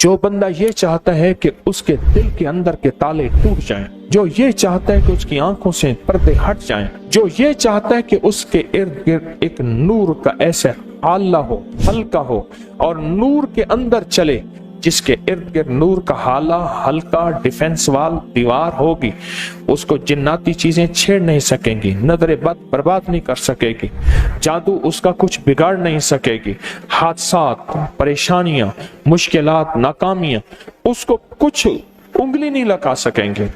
जो बंदा ये चाहता है कि उसके दिल के अंदर के ताले टूट जाएं, जो ये चाहता है कि उसकी आंखों से पर्दे हट जाएं, जो ये चाहता है कि उसके इर्द गिर्द एक नूर का ऐसा आला हो, हल्का हो और नूर के अंदर चले, जिसके इर्द गिर्द नूर का हाला हल्का डिफेंस वाल दीवार होगी, उसको जिन्नाती चीजें छेड़ नहीं सकेंगी, नजर बद बर्बाद नहीं कर सकेगी, जादू उसका कुछ बिगाड़ नहीं सकेगी, हादसात, परेशानियां, मुश्किलात, नाकामियां उसको कुछ उंगली नहीं लगा सकेंगे।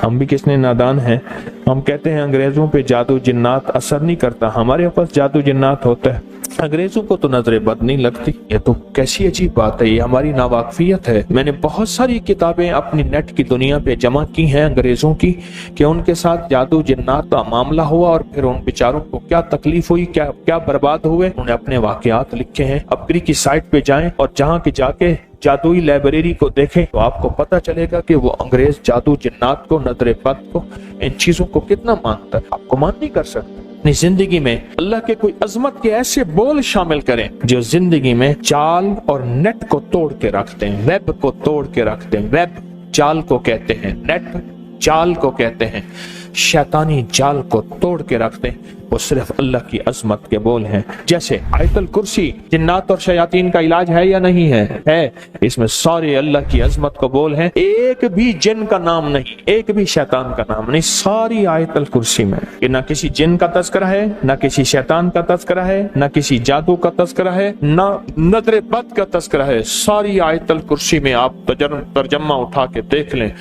हम भी किसने नादान हैं, हम कहते हैं अंग्रेजों पे जादू जिन्नात असर नहीं करता, हमारे पास जादू जिन्नात होता है, अंग्रेजों को तो नजर बद नहीं लगती। ये तो कैसी अजीब बात है, ये हमारी नावाकफियत है। मैंने बहुत सारी किताबें अपनी नेट की दुनिया पे जमा की हैं अंग्रेजों की, कि उनके साथ जादू जिन्नात का मामला हुआ और फिर उन बेचारों को क्या तकलीफ हुई, क्या क्या बर्बाद हुए, उन्होंने अपने वाकयात लिखे हैं। अपनी की साइट पे जाएं और जहाँ के जाके जादुई लाइब्रेरी को देखें तो आपको पता चलेगा कि वो अंग्रेज जादू जिन्नात को, नजर बद को, इन चीजों को कितना मानता है। आपको मान नहीं कर सकते। अपनी जिंदगी में अल्लाह के कोई अजमत के ऐसे बोल शामिल करें जो जिंदगी में जाल और नेट को तोड़ के रखते हैं, वेब को तोड़ के रखते हैं। वेब जाल को कहते हैं, नेट जाल को कहते हैं, शैतानी जाल को तोड़ के रखते हैं। वो सिर्फ अल्लाह की अजमत के बोल हैं। जैसे आयतुल कुर्सी जिन्नात और शयातीन का इलाज है या नहीं है? है। इसमें सारे अल्लाह की अजमत को बोल हैं, एक भी जिन का नाम नहीं, एक भी शैतान का नाम नहीं, सारी आयतुल कुर्सी में। कि ना किसी जिन का तस्करा है, ना किसी शैतान का तस्करा है, ना किसी जादू का तस्करा है, ना नजर बद का तस्करा है। सारी आयतुल कुर्सी में आप तर्जमा उठा के देख लें।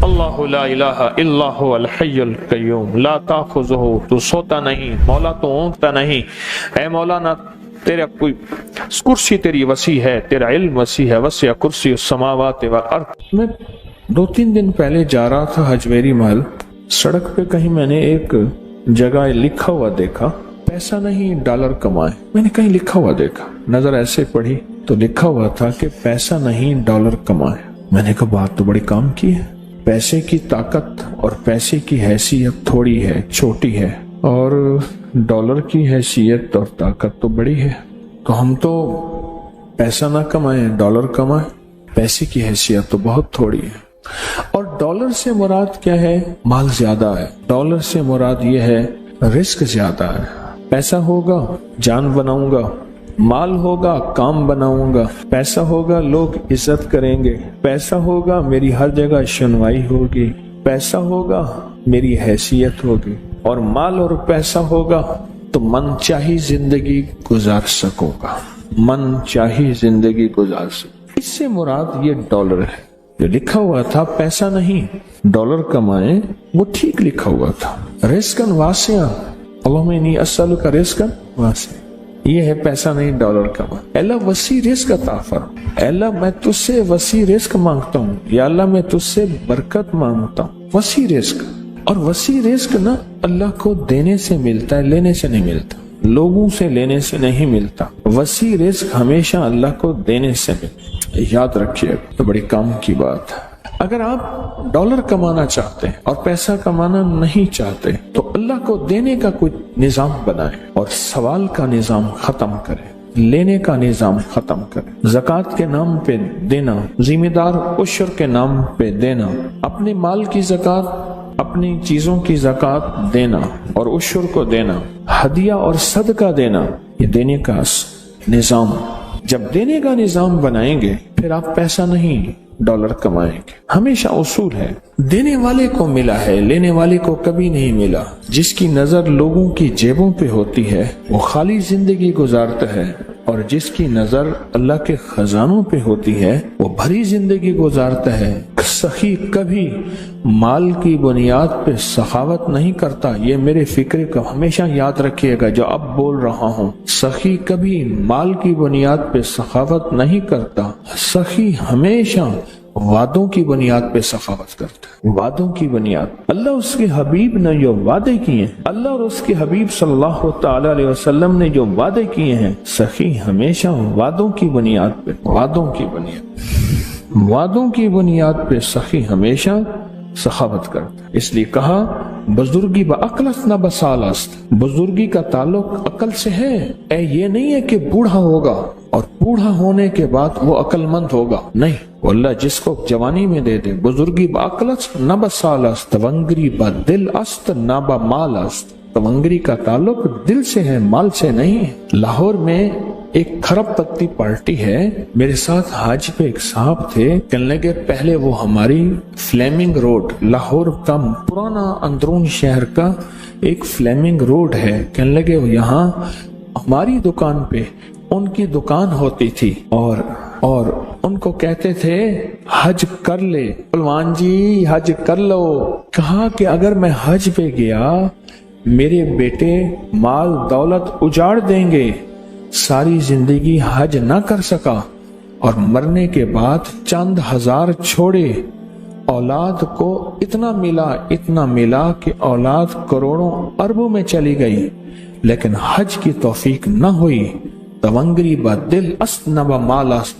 अल्लाहु ला इलाहा इल्ला हुवल हय्युल कय्यूम ला ताखुज़ुहु, तू सोता नहीं, मौला तो ऊँघता नहीं। ऐ मौलाना तेरा कोई कुर्सी तेरी वसी है, तेरा इल्म वसी है, वसिअ कुर्सी समावाति वल अर्द। मैं 2-3 दिन पहले जा रहा था हजवेरी महल, सड़क पे कहीं मैंने एक जगह लिखा हुआ देखा, पैसा नहीं डॉलर कमाए। मैंने कहीं लिखा हुआ देखा, नजर ऐसे पड़ी तो लिखा हुआ था कि पैसा नहीं डॉलर कमाए। मैंने कहा बात तो बड़ी काम की है, पैसे की ताकत और पैसे की हैसियत थोड़ी है, छोटी है, और डॉलर की हैसियत और ताकत तो बड़ी है। तो हम तो पैसा ना कमाए डॉलर कमाए, पैसे की हैसियत तो बहुत थोड़ी है। और डॉलर से मुराद क्या है? माल ज्यादा है। डॉलर से मुराद ये है रिस्क ज्यादा है। पैसा होगा जान बनाऊंगा, माल होगा काम बनाऊंगा, पैसा होगा लोग इज्जत करेंगे, पैसा होगा मेरी हर जगह सुनवाई होगी, पैसा होगा मेरी हैसियत होगी, और माल और पैसा होगा तो मन चाही जिंदगी गुजार सकूंगा, मन चाही जिंदगी गुजार सकूंगा। इससे मुराद ये डॉलर है। जो लिखा हुआ था पैसा नहीं डॉलर कमाए, वो ठीक लिखा हुआ था। रिस्कन वासिया, अल्लाहुम्मा इन्नी अस्सअलुका रिस्कन वासिया, ये है पैसा नहीं डॉलर कमा। अल्लाह वसी रिस्क अता फरमा, अल्लाह मैं तुझसे वसी रिस्क मांगता हूँ, या अल्लाह मैं तुझसे बरकत मांगता हूँ। वसी रिस्क, और वसी रिस्क ना अल्लाह को देने से मिलता है, लेने से नहीं मिलता, लोगों से लेने से नहीं मिलता। वसी रिस्क हमेशा अल्लाह को देने से मिलता, याद रखिए। तो बड़ी काम की बात है। अगर आप डॉलर कमाना चाहते हैं और पैसा कमाना नहीं चाहते तो अल्लाह को देने का कोई निजाम बनाए और सवाल का निजाम खत्म करें, लेने का निजाम खत्म करें। ज़कात के नाम पे देना, जिम्मेदार उश्र के नाम पे देना, अपने माल की ज़कात, अपनी चीजों की ज़कात देना और उश्र को देना, हदिया और सदका देना, ये देने का निजाम। जब देने का निजाम बनाएंगे फिर आप पैसा नहीं डॉलर कमाएंगे। हमेशा उसूल है, देने वाले को मिला है, लेने वाले को कभी नहीं मिला। जिसकी नजर लोगों की जेबों पे होती है वो खाली जिंदगी गुजारता है, और जिसकी नजर अल्लाह के खजानों पे होती है वो भरी जिंदगी गुजारता है। सखी कभी माल की बुनियाद पे सखावत नहीं करता, ये मेरे फिक्र को हमेशा याद रखिएगा जो अब बोल रहा हूँ। सखी कभी माल की बुनियाद पे सखावत नहीं करता, सखी हमेशा वादों की बुनियाद पे सखावत करता है। वादों की बुनियाद, अल्लाह उसके हबीब ने जो वादे किए हैं, अल्लाह और उसके हबीब सल्लल्लाहु तआला अलैहि वसल्लम ने जो वादे किए हैं, सखी हमेशा वादों की बुनियाद पे, वादों की बुनियाद पे सखी हमेशा सखावत करता है। इसलिए कहा बुजुर्गी ब अक्लस न बसालस्त, बुजुर्गी का ताल्लुक अकल से है। ये नहीं है कि बूढ़ा होगा और बूढ़ा होने के बाद वो अक्लमंद होगा। नहीं, वो अल्लाह जिसको जवानी में दे दे। बुजुर्गी बाकलस न बसालस, तवंगरी ब दिल अस्त न ब माल अस्त। तवंगरी का ताल्लुक दिल से है, माल से नहीं है। लाहौर में एक खरब पत्ती पार्टी है, मेरे साथ हाज पे एक साहब थे, कहने लगे पहले वो हमारी फ्लेमिंग रोड, लाहौर का पुराना अंदरून शहर का एक फ्लेमिंग रोड है, कहने लगे यहाँ हमारी दुकान पे उनकी दुकान होती थी और उनको कहते थे हज कर ले पहलवान जी, हज कर लो। कहा कि अगर मैं हज पे गया मेरे बेटे माल दौलत उजाड़ देंगे, सारी जिंदगी हज ना कर सका और मरने के बाद चंद हजार छोड़े, औलाद को इतना मिला कि औलाद करोड़ों अरबों में चली गई, लेकिन हज की तौफीक न हुई। तवंगरी ब दिल अस्त न ब माल अस्त,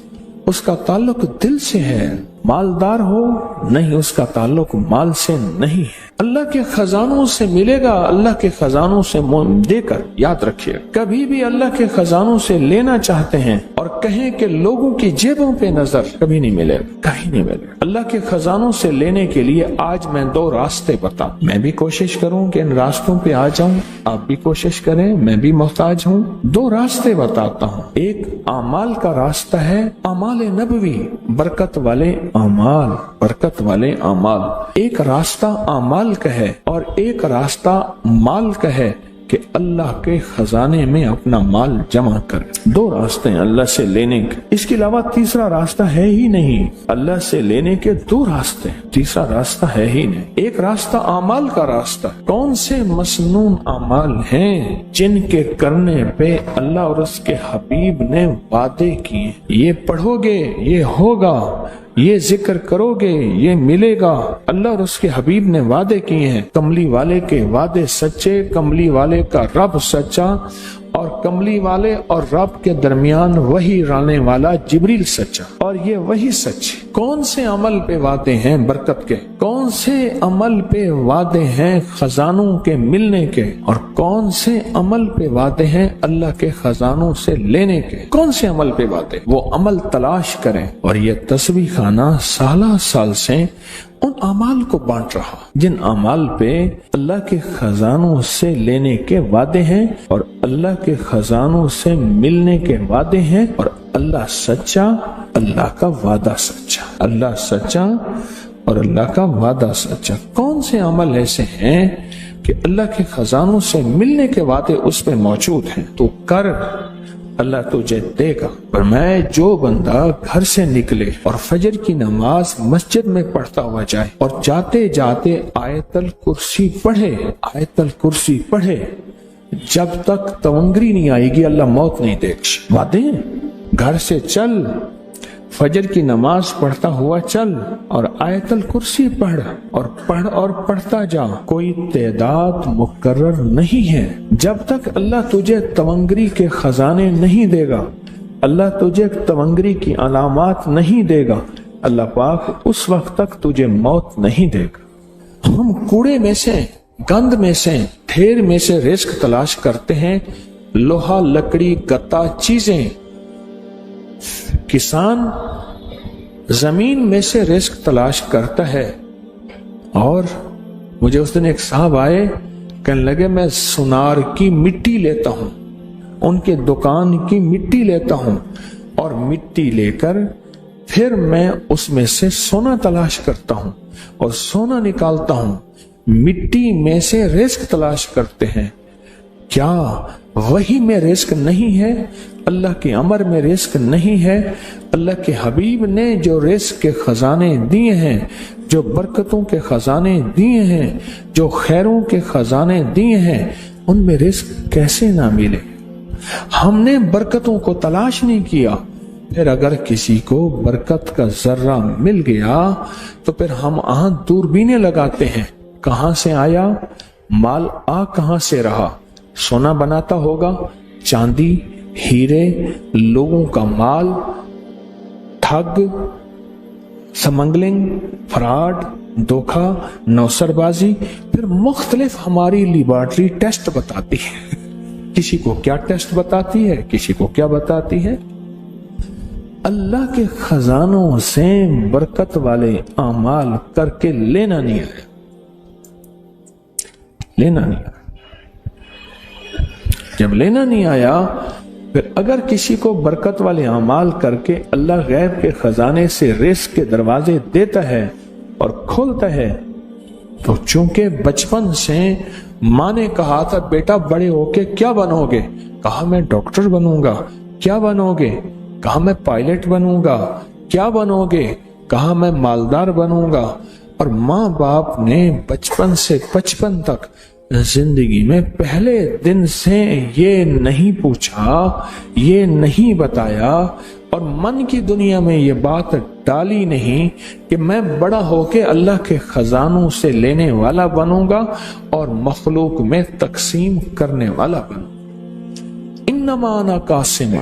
उसका ताल्लुक दिल से है। मालदार हो नहीं, उसका ताल्लुक माल से नहीं है। अल्लाह के खजानों से मिलेगा, अल्लाह के खजानों से देकर। याद रखिए, कभी भी अल्लाह के खजानों से लेना चाहते हैं और कहें कि लोगों की जेबों पे नजर, कभी नहीं मिलेगा, कभी नहीं मिलेगा। अल्लाह के खजानों से लेने के लिए आज मैं 2 रास्ते बता, मैं भी कोशिश करूं कि इन रास्तों पे आ जाऊं, आप भी कोशिश करें, मैं भी मोहताज हूं। 2 रास्ते बताता हूं। एक अमाल का रास्ता है, अमाल नबवी, बरकत वाले अमाल, बरकत वाले अमाल। एक रास्ता अमाल का है और एक रास्ता माल का है कि अल्लाह के खजाने में अपना माल जमा कर। 2 रास्ते हैं अल्लाह से लेने के, इसके अलावा तीसरा रास्ता है ही नहीं। अल्लाह से लेने के 2 रास्ते, तीसरा रास्ता है ही नहीं। एक रास्ता अमाल का रास्ता। कौन से मसनून अमाल हैं जिनके करने पे अल्लाह और उसके हबीब ने वादे किए, ये पढ़ोगे ये होगा, ये जिक्र करोगे ये मिलेगा। अल्लाह और उसके हबीब ने वादे किए हैं। कमली वाले के वादे सच्चे, कमली वाले का रब सच्चा, और कमली वाले और रब के दरमियान वही रहने वाला जिब्रील सच्चा, और ये वही सच। कौन से अमल पे वादे हैं बरकत के, कौन से अमल पे वादे हैं खजानों के मिलने के, और कौन से अमल पे वादे हैं अल्लाह के खजानों से लेने के। कौन से अमल पे वादे, वो अमल तलाश करें। और ये तस्बीह खाना साल से उन अमाल को बांट रहा जिन अमाल पे अल्लाह के खजानों से लेने के वादे हैं और अल्लाह के खजानों से मिलने के वादे हैं, और अल्लाह सच्चा, अल्लाह का वादा सच्चा, अल्लाह सच्चा और अल्लाह का वादा सच्चा। कौन से अमल ऐसे हैं कि अल्लाह के खजानों से मिलने के वादे उस पे मौजूद हैं, तो कर, अल्लाह तुझे देगा। पर मैं जो बंदा घर से निकले और फजर की नमाज मस्जिद में पढ़ता हुआ जाए और जाते जाते आयतल कुर्सी पढ़े, आयतल कुर्सी पढ़े, जब तक तवंगरी नहीं आएगी अल्लाह मौत नहीं देगा। वादे घर से चल, फजर की नमाज पढ़ता हुआ चल और आयतल कुर्सी पढ़ और पढ़ता जा। कोई तादाद मुकर्रर नहीं है। जब तक अल्लाह तुझे तवंगरी के खजाने नहीं देगा, अल्लाह तुझे तवंगरी की अलामात नहीं देगा, अल्लाह पाक उस वक्त तक तुझे मौत नहीं देगा। हम कूड़े में से, गंद में से, ढेर में से रिस्क तलाश करते हैं, लोहा लकड़ी गत्ता चीजें। किसान जमीन में से रिस्क तलाश करता है। और मुझे उस दिन एक साहब आए, कहने लगे मैं सुनार की मिट्टी लेता हूं, उनके दुकान की मिट्टी लेता हूं, और मिट्टी लेकर फिर मैं उसमें से सोना तलाश करता हूं और सोना निकालता हूं। मिट्टी में से रिस्क तलाश करते हैं। क्या वही में रिस्क नहीं है? अल्लाह के अमर में रिस्क नहीं है? अल्लाह के हबीब ने जो रिस्क के खजाने दिए हैं, जो बरकतों के खजाने दिए हैं, जो खैरों के खजाने दिए हैं, उनमें रिस्क कैसे ना मिले? हमने बरकतों को तलाश नहीं किया। फिर अगर किसी को बरकत का जर्रा मिल गया तो फिर हम दूरबीनें लगाते हैं, कहां से आया माल, आ कहां से रहा। सोना बनाता होगा, चांदी, हीरे, लोगों का माल, ठग, स्मगलिंग, फ्रॉड, धोखा, नौसरबाजी। फिर मुख्तलिफ हमारी लेबोरेटरी टेस्ट बताती है। किसी को क्या टेस्ट बताती है, किसी को क्या बताती है। اللہ کے خزانوں سے برکت والے اعمال کر کے لینا نہیں آیا، لینا نہیں آیا۔ جب لینا نہیں آیا، پھر اگر کسی کو برکت والے اعمال کر کے اللہ غیب کے خزانے سے رزق کے دروازے دیتا ہے اور کھولتا ہے، تو چونکہ بچپن سے ماں نے کہا تھا بیٹا بڑے ہو کے کیا بنو گے، کہا میں ڈاکٹر بنوں گا، کیا بنو گے، کہا میں پائلٹ بنوں گا، کیا بنو گے، کہا میں مالدار بنوں گا، اور ماں باپ نے بچپن سے بچپن تک زندگی میں پہلے دن سے یہ نہیں پوچھا، یہ نہیں بتایا، اور من کی دنیا میں یہ بات ڈالی نہیں کہ میں بڑا ہو کے اللہ کے خزانوں سے لینے والا بنوں گا اور مخلوق میں تقسیم کرنے والا بنوں۔ انما انا قاسم،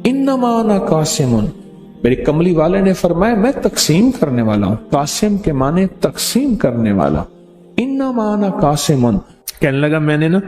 انما انا قاسم، میری کملی والے نے فرمایا میں تقسیم کرنے والا ہوں۔ قاسم کے معنی تقسیم کرنے والا۔ انما انا قاسم، کہنے لگا میں نے نا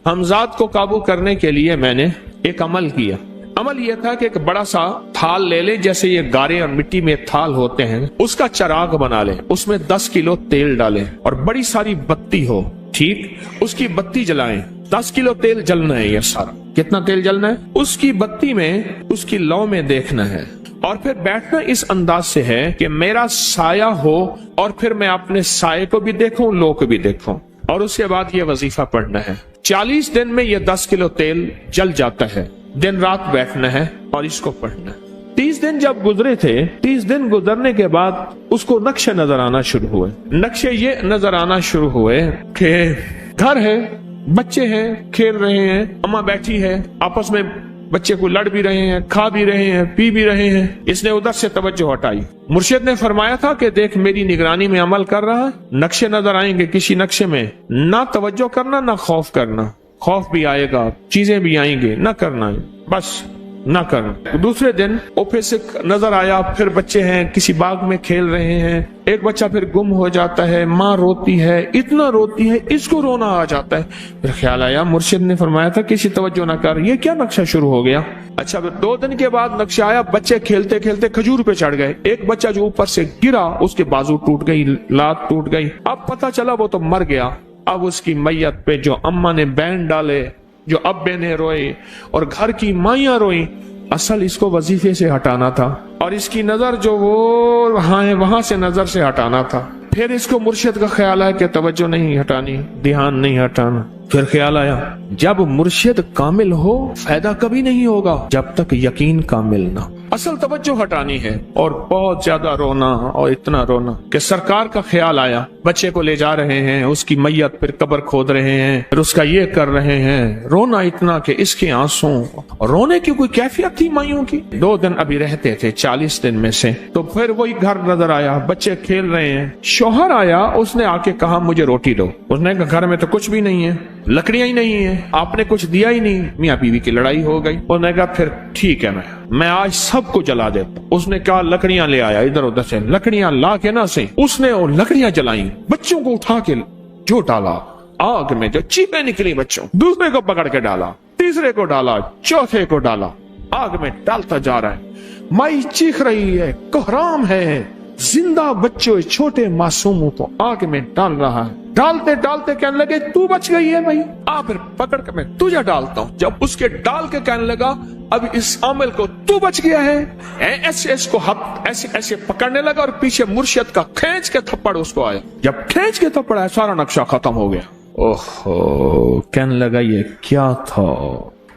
حمزات کو قابو کرنے کے لیے میں نے ایک عمل کیا۔ عمل یہ تھا کہ ایک بڑا سا تھال لے لے، جیسے یہ گارے اور مٹی میں تھال ہوتے ہیں، اس کا چراغ بنا لے، اس میں 10 کلو تیل ڈالے اور بڑی ساری بتی ہو، ٹھیک، اس کی بتی جلائیں۔ 10 کلو تیل جلنا ہے، یہ سارا کتنا تیل جلنا ہے، اس کی بتی میں، اس کی لو میں دیکھنا ہے، اور پھر بیٹھنا اس انداز سے ہے کہ میرا سایہ ہو اور پھر میں اپنے سائے کو بھی دیکھوں، لو کو بھی دیکھوں، اور اس کے بعد یہ وظیفہ پڑھنا ہے۔ 40 دن میں یہ 10 کلو تیل جل جاتا ہے، دن رات بیٹھنا ہے اور اس کو پڑھنا ہے۔ 30 دن جب گزرے تھے، 30 دن گزرنے کے بعد اس کو نقشے نظر آنا شروع ہوئے۔ نقشے یہ نظر آنا شروع ہوئے کہ گھر ہے، بچے ہیں، کھیل رہے ہیں، اماں بیٹھی ہے، آپس میں بچے کو لڑ بھی رہے ہیں، کھا بھی رہے ہیں، پی بھی رہے ہیں۔ اس نے ادھر سے توجہ ہٹائی۔ مرشد نے فرمایا تھا کہ دیکھ میری نگرانی میں عمل کر رہا ہے، نقشے نظر آئیں گے، کسی نقشے میں نہ توجہ کرنا نہ خوف کرنا، خوف بھی آئے گا، چیزیں بھی آئیں گے، نہ کرنا، بس نہ کرنا۔ دوسرے دن وہ پھر سے نظر آیا، پھر بچے ہیں کسی باغ میں کھیل رہے ہیں، ایک بچہ پھر گم ہو جاتا ہے، ماں روتی ہے، اتنا روتی ہے اس کو رونا آ جاتا ہے۔ پھر خیال آیا مرشد نے فرمایا تھا کسی توجہ نہ کر، یہ کیا نقشہ شروع ہو گیا۔ اچھا پھر 2 دن کے بعد نقشہ آیا، بچے کھیلتے کھیلتے کھجور پہ چڑھ گئے، ایک بچہ جو اوپر سے گرا اس کے بازو ٹوٹ گئی، لات ٹوٹ گئی، اب پتہ چلا وہ تو مر گیا۔ اب اس کی میت پہ جو اماں نے بین ڈالے، جو ابے نے روئے اور گھر کی مائیاں روئیں، اصل اس کو وظیفے سے ہٹانا تھا، اور اس کی نظر جو وہ وہاں سے نظر سے ہٹانا تھا۔ پھر اس کو مرشد کا خیال آیا کہ توجہ نہیں ہٹانی، دھیان نہیں ہٹانا۔ پھر خیال آیا جب مرشد کامل ہو فائدہ کبھی نہیں ہوگا جب تک یقین کامل نہ، اصل توجہ ہٹانی ہے۔ اور بہت زیادہ رونا اور اتنا رونا کہ سرکار کا خیال آیا، بچے کو لے جا رہے ہیں، اس کی میت پھر قبر کھود رہے ہیں، پھر اس کا یہ کر رہے ہیں، رونا اتنا کہ اس کے آنسوں، رونے کی کوئی کیفیت تھی مائیوں کی۔ 2 دن ابھی رہتے تھے 40 دن میں سے، تو پھر وہی گھر نظر آیا، بچے کھیل رہے ہیں، شوہر آیا، اس نے آ کے کہا مجھے روٹی دو۔ اس نے کہا گھر میں تو کچھ بھی نہیں ہے، لکڑیاں ہی نہیں ہیں، آپ نے کچھ دیا ہی نہیں۔ میاں بیوی کی لڑائی ہو گئی۔ اس نے کہا پھر ٹھیک ہے، میں آج سب کو جلا دیتا۔ اس نے کہا لکڑیاں لے آیا، ادھر ادھر سے لکڑیاں لا کے نہ سے اس نے وہ لکڑیاں جلائیں، بچوں کو اٹھا کے جو ڈالا آگ میں، جو چیخیں نکلی بچوں، دوسرے کو پکڑ کے ڈالا، تیسرے کو ڈالا، چوتھے کو ڈالا، آگ میں ڈالتا جا رہا ہے۔ مائی چیخ رہی ہے، کوہرام ہے، زندہ بچوں چھوٹے معصوموں کو آگ میں ڈال رہا ہے۔ ڈالتے ڈالتے کہنے لگے تو بچ گئی ہے بھائی، پھر پکڑ کے میں تجھے ڈالتا ہوں۔ جب اس کے ڈال کے کہنے لگا اب اس عامل کو تو بچ گیا ہے، ایسے اس کو ایسے ایسے پکڑنے لگا، اور پیچھے مرشد کا کھینچ کے تھپڑ اس کو آیا۔ جب کھینچ کے تھپڑ آیا سارا نقشہ ختم ہو گیا۔ اوہو، کہنے لگا یہ کیا تھا۔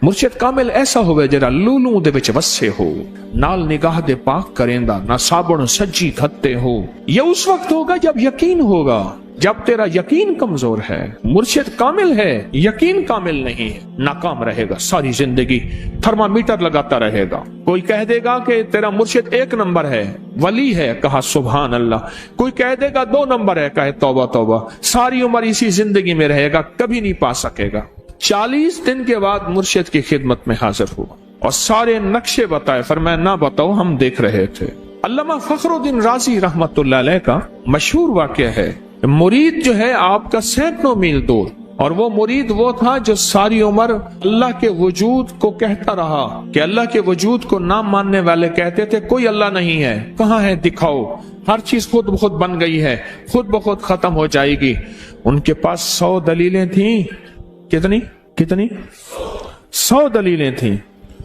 مرشد کامل ایسا ہوئے جرا لولوں دے وچ وسے ہو، نال نگاہ دے پاک کریندا، نہ صابن سجی کھتے ہو۔ یہ اس وقت ہوگا جب یقین ہوگا، جب تیرا یقین کمزور ہے۔ مرشد کامل ہے، یقین کامل نہیں ہے، ناکام رہے گا ساری زندگی، تھرمامیٹر لگاتا رہے گا۔ کوئی کہہ دے گا کہ تیرا مرشد 1 نمبر ہے، ولی ہے، کہا سبحان اللہ۔ کوئی کہہ دے گا 2 نمبر ہے، کہے توبہ توبہ۔ ساری عمر اسی زندگی میں رہے گا، کبھی نہیں پا سکے گا۔ 40 دن کے بعد مرشد کی خدمت میں حاضر ہوا اور سارے نقشے بتائے، فرمایا نہ بتاؤ، ہم دیکھ رہے تھے۔ علامہ فخر الدین رازی رحمت اللہ علیہ کا مشہور واقعہ ہے، مرید جو ہے آپ کا سینکڑوں میل دور، اور وہ مرید وہ تھا جو ساری عمر اللہ کے وجود کو کہتا رہا کہ اللہ کے وجود کو نہ ماننے والے کہتے تھے کوئی اللہ نہیں ہے، کہاں ہے دکھاؤ، ہر چیز خود بخود بن گئی ہے، خود بخود ختم ہو جائے گی۔ ان کے پاس 100 دلیلیں تھیں، کتنی 100 دلیلیں تھیں،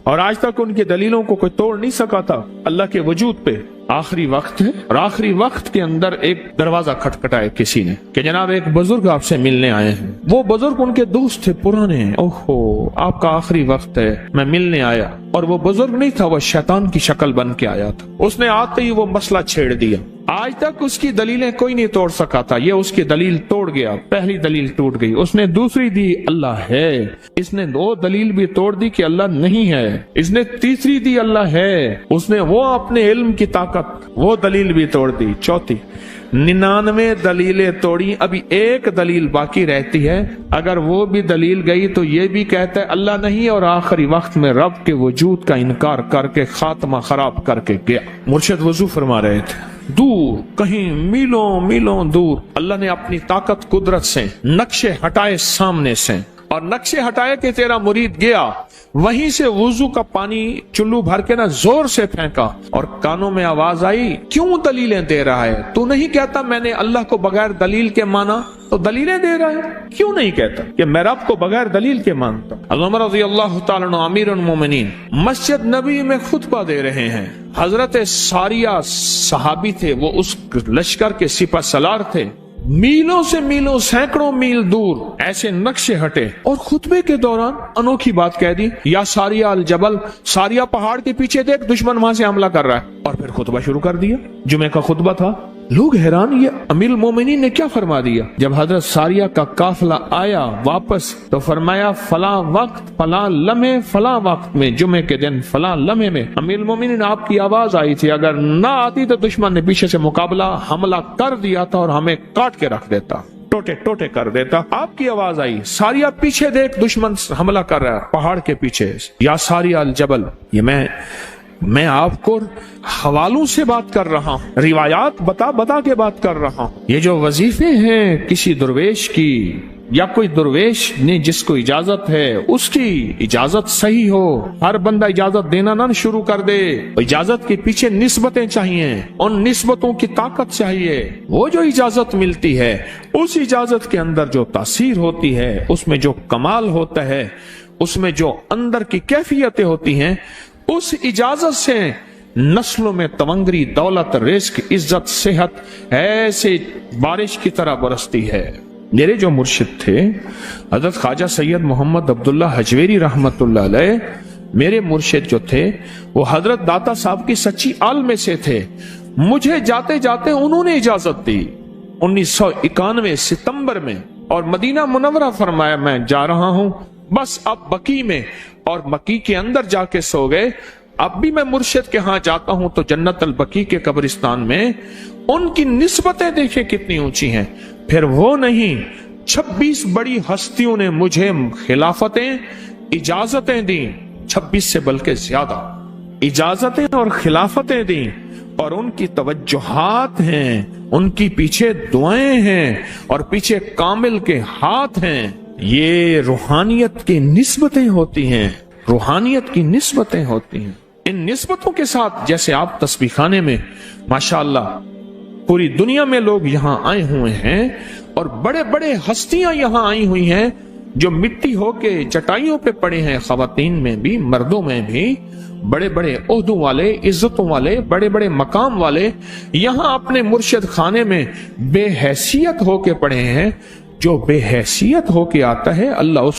اور آج تک ان کی دلیلوں کو کوئی توڑ نہیں سکا تھا اللہ کے وجود پہ۔ آخری وقت ہے، اور آخری وقت کے اندر ایک دروازہ کھٹکھٹایا کسی نے کہ جناب ایک بزرگ آپ سے ملنے آئے ہیں۔ وہ بزرگ ان کے دوست تھے پرانے، اوہو آپ کا آخری وقت ہے، میں ملنے آیا۔ اور وہ بزرگ نہیں تھا، وہ شیطان کی شکل بن کے آیا تھا۔ اس نے آتے ہی وہ مسئلہ چھیڑ دیا، آج تک اس کی دلیلیں کوئی نہیں توڑ سکا تھا، یہ اس کی دلیل توڑ گیا، پہلی دلیل ٹوٹ گئی۔ اس نے دوسری دی اللہ ہے، اس نے 2 دلیل بھی توڑ دی کہ اللہ نہیں ہے، اس نے تیسری دی اللہ ہے، اس نے وہ اپنے علم کی طاقت وہ دلیل بھی توڑ دی، چوتھی 99 دلیلیں توڑی، ابھی ایک دلیل باقی رہتی ہے، اگر وہ بھی دلیل گئی تو یہ بھی کہتا ہے اللہ نہیں، اور آخری وقت میں رب کے وجود کا انکار کر کے خاتمہ خراب کر کے گیا۔ مرشد وضو فرما رہے تھے، دور کہیں میلوں میلوں دور اللہ نے اپنی طاقت قدرت سے نقشے ہٹائے سامنے سے، اور نقشے ہٹائے کہ تیرا مرید گیا، وہیں سے وضو کا پانی چلو بھر کے نہ زور سے پھینکا، اور کانوں میں آواز آئی کیوں دلیلیں دے رہا ہے، تو نہیں کہتا میں نے اللہ کو بغیر دلیل کے مانا تو دلیلیں دے رہا ہے، کیوں نہیں کہتا کہ میں رب کو بغیر دلیل کے مانتا۔ علامہ رضی اللہ تعالیٰ عنہ امیر المومنین مسجد نبی میں خطبہ دے رہے ہیں، حضرت ساریہ صحابی تھے، وہ اس لشکر کے سپہ سالار تھے، میلوں سے میلوں سینکڑوں میل دور ایسے نقشے ہٹے، اور خطبے کے دوران انوکھی بات کہہ دی، یا ساریہ الجبل، ساریہ پہاڑ کے پیچھے دیکھ دشمن وہاں سے حملہ کر رہا ہے، اور پھر خطبہ شروع کر دیا۔ جمعہ کا خطبہ تھا، لوگ حیران یہ امیر المومنین نے کیا فرما دیا۔ جب حضرت ساریہ کا قافلہ آیا واپس تو فرمایا فلاں وقت فلاں لمحے فلاں وقت میں جمعے کے دن فلاں لمحے میں امیر المومنین آپ کی آواز آئی تھی، اگر نہ آتی تو دشمن نے پیچھے سے مقابلہ حملہ کر دیا تھا اور ہمیں کاٹ کے رکھ دیتا، ٹوٹے ٹوٹے کر دیتا۔ آپ کی آواز آئی، ساریہ پیچھے دیکھ دشمن حملہ کر رہا ہے پہاڑ کے پیچھے، یا ساریہ الجبل۔ یہ میں آپ کو حوالوں سے بات کر رہا ہوں، روایات بتا کے بات کر رہا ہوں۔ یہ جو وظیفے ہیں کسی درویش کی، یا کوئی درویش نے جس کو اجازت ہے اس کی اجازت صحیح ہو، ہر بندہ اجازت دینا نہ شروع کر دے، اجازت کے پیچھے نسبتیں چاہیے، ان نسبتوں کی طاقت چاہیے۔ وہ جو اجازت ملتی ہے اس اجازت کے اندر جو تاثیر ہوتی ہے، اس میں جو کمال ہوتا ہے، اس میں جو اندر کی کیفیتیں ہوتی ہیں، اس اجازت سے نسلوں میں تونگری، دولت، رزق، عزت، صحت ایسے بارش کی طرح برستی ہے۔ میرے جو مرشد تھے حضرت خواجہ سید محمد عبداللہ حجویری رحمت اللہ علیہ، میرے مرشد جو تھے وہ حضرت داتا صاحب کی سچی آل میں سے تھے۔ مجھے جاتے جاتے انہوں نے اجازت دی 1991 ستمبر میں، اور مدینہ منورہ فرمایا میں جا رہا ہوں، بس اب بقی میں، اور بقی کے اندر جا کے سو گئے۔ اب بھی میں مرشد کے ہاں جاتا ہوں تو جنت البقی کے قبرستان میں ان کی نسبتیں دیکھیں کتنی اونچی ہیں۔ پھر وہ نہیں، 26 بڑی ہستیوں نے مجھے خلافتیں، اجازتیں دیں، 26 سے بلکہ زیادہ اجازتیں اور خلافتیں دیں، اور ان کی توجہات ہیں، ان کی پیچھے دعائیں ہیں، اور پیچھے کامل کے ہاتھ ہیں۔ یہ روحانیت کی نسبتیں ہوتی ہیں، روحانیت کی نسبتیں ہوتی ہیں۔ ان نسبتوں کے ساتھ جیسے آپ تسبیح خانے میں ماشاءاللہ پوری دنیا میں لوگ یہاں آئے ہوئے ہیں، اور بڑے بڑے ہستیاں یہاں آئی ہوئی ہیں جو مٹی ہو کے چٹائیوں پہ پڑے ہیں، خواتین میں بھی مردوں میں بھی، بڑے بڑے عہدوں والے، عزتوں والے، بڑے بڑے مقام والے یہاں اپنے مرشد خانے میں بے حیثیت ہو کے پڑے ہیں۔ جو بے حیثیت ہو کے آتا ہے اللہ اس